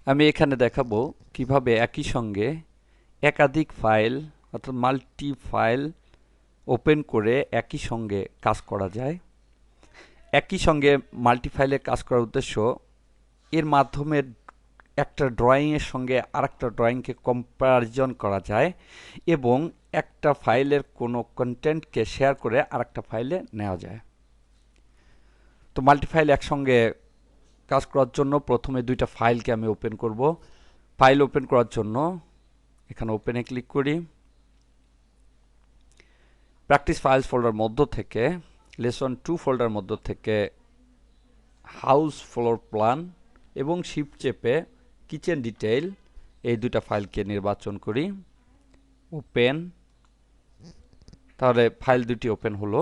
আমি এখানে দেখাবো কিভাবে একই সঙ্গে একাধিক ফাইল অর্থাৎ মাল্টি ফাইল ওপেন করে একই সঙ্গে কাজ করা যায়। একই সঙ্গে মাল্টি ফাইলে কাজ করার উদ্দেশ্য এর মাধ্যমে একটা ড্রয়িংয়ের সঙ্গে আরেকটা ড্রয়িংকে কম্পারিজন করা যায় এবং একটা ফাইলের কোনো কন্টেন্টকে শেয়ার করে আরেকটা ফাইলে নেওয়া যায়। তো মাল্টি ফাইল একসঙ্গে কাজ করার জন্য প্রথমে দুইটা ফাইলকে আমি ওপেন করব। ফাইল ওপেন করার জন্য এখানে ওপেনে ক্লিক করি। প্র্যাকটিস ফাইলস ফোল্ডার মধ্য থেকে লেসন 2 ফোল্ডার মধ্য থেকে হাউস ফ্লোর প্ল্যান এবং শিফট চেপে কিচেন ডিটেইল এই দুটা ফাইলকে নির্বাচন করি। ওপেন। তাহলে ফাইল দুটি ওপেন হলো।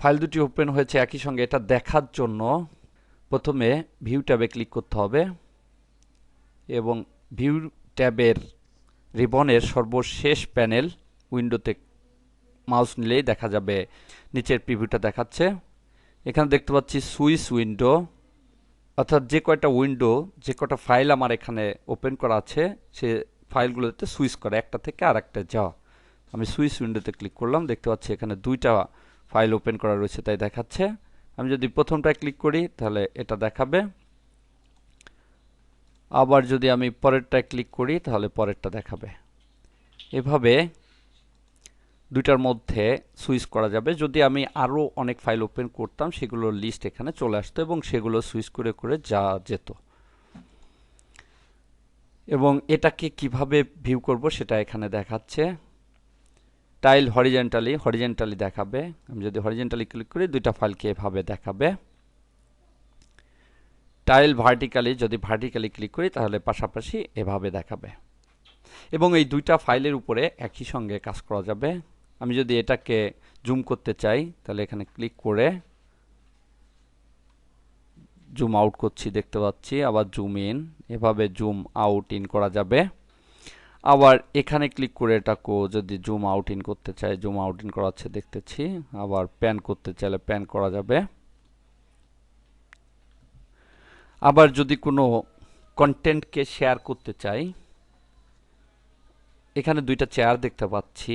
ফাইল দুটি ওপেন হয়েছে একই সঙ্গে। এটা দেখার জন্য প্রথমে ভিউ ট্যাবে ক্লিক করতে হবে এবং ভিউ ট্যাবের রিবনের সর্বশেষ প্যানেল উইন্ডোতে মাউস নিলেই দেখা যাবে নিচের প্রিভিউটা দেখাচ্ছে। এখানে দেখতে পাচ্ছি সুইচ উইন্ডো, অর্থাৎ যে কয়টা উইন্ডো, যে কয়টা ফাইল আমার এখানে ওপেন করা আছে সে ফাইলগুলোতে সুইচ করে একটা থেকে আর একটা যাওয়া। আমি সুইচ উইন্ডোতে ক্লিক করলাম, দেখতে পাচ্ছি এখানে দুইটা ফাইল ওপেন করা রয়েছে তাই দেখাচ্ছে। আমি যদি প্রথমটায় ক্লিক করি তাহলে এটা দেখাবে, আবার যদি আমি পরেরটায় ক্লিক করি তাহলে পরেরটা দেখাবে। এভাবে দুইটার মধ্যে সুইচ করা যাবে। যদি আমি আরও অনেক ফাইল ওপেন করতাম সেগুলোর লিস্ট এখানে চলে আসতো এবং সেগুলো সুইচ করে করে যাওয়া যেত। এবং এটাকে কিভাবে ভিউ করব সেটা এখানে দেখাচ্ছে। টাইল হরিজেন্টালি দেখাবে। আমি যদি হরিজেন্টালি ক্লিক করি দুইটা ফাইলকে এভাবে দেখাবে। টাইল ভার্টিক্যালি, যদি ভার্টিক্যালি ক্লিক করি তাহলে পাশাপাশি এভাবে দেখাবে। এবং এই দুইটা ফাইলের উপরে একই সঙ্গে কাজ করা যাবে। আমি যদি এটাকে জুম করতে চাই তাহলে এখানে ক্লিক করে জুম আউট করছি, দেখতে পাচ্ছি। আবার জুম ইন, এভাবে জুম আউট ইন করা যাবে। আবার এখানে ক্লিক করে এটাকে যদি জুম আউট ইন করতে চাই, জুম আউট ইন করা আছে দেখতেছি। আবার প্যান করতে চাইলে প্যান করা যাবে। আবার যদি কোনো কন্টেন্টকে শেয়ার করতে চাই, এখানে দুইটা চেয়ার দেখতে পাচ্ছি।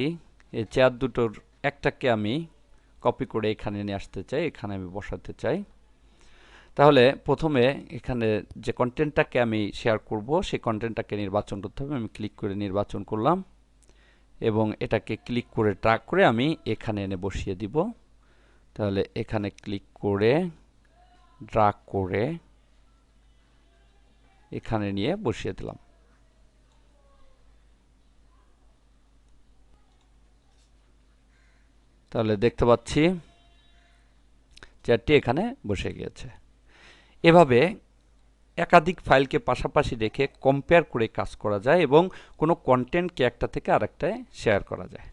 এই চেয়ার দুটোর একটাকে আমি কপি করে এখানে নিয়ে আসতে চাই, এখানে আমি বসাতে চাই। তাহলে প্রথমে এখানে যে কন্টেন্টটাকে আমি শেয়ার করব সেই কন্টেন্টটাকে নির্বাচন করতে হবে। আমি ক্লিক করে নির্বাচন করলাম এবং এটাকে ক্লিক করে ড্র্যাগ করে আমি এখানে এনে বসিয়ে দিব। তাহলে এখানে ক্লিক করে ড্র্যাগ করে এখানে নিয়ে বসিয়ে দিলাম। তাহলে দেখতে পাচ্ছি চেয়ারটি এখানে বসে গিয়েছে। এভাবে একাধিক ফাইলকে পাশাপাশি রেখে কম্পেয়ার করে কাজ করা যায় এবং কোনো কন্টেন্টকে একটা থেকে আরেকটায় শেয়ার করা যায়।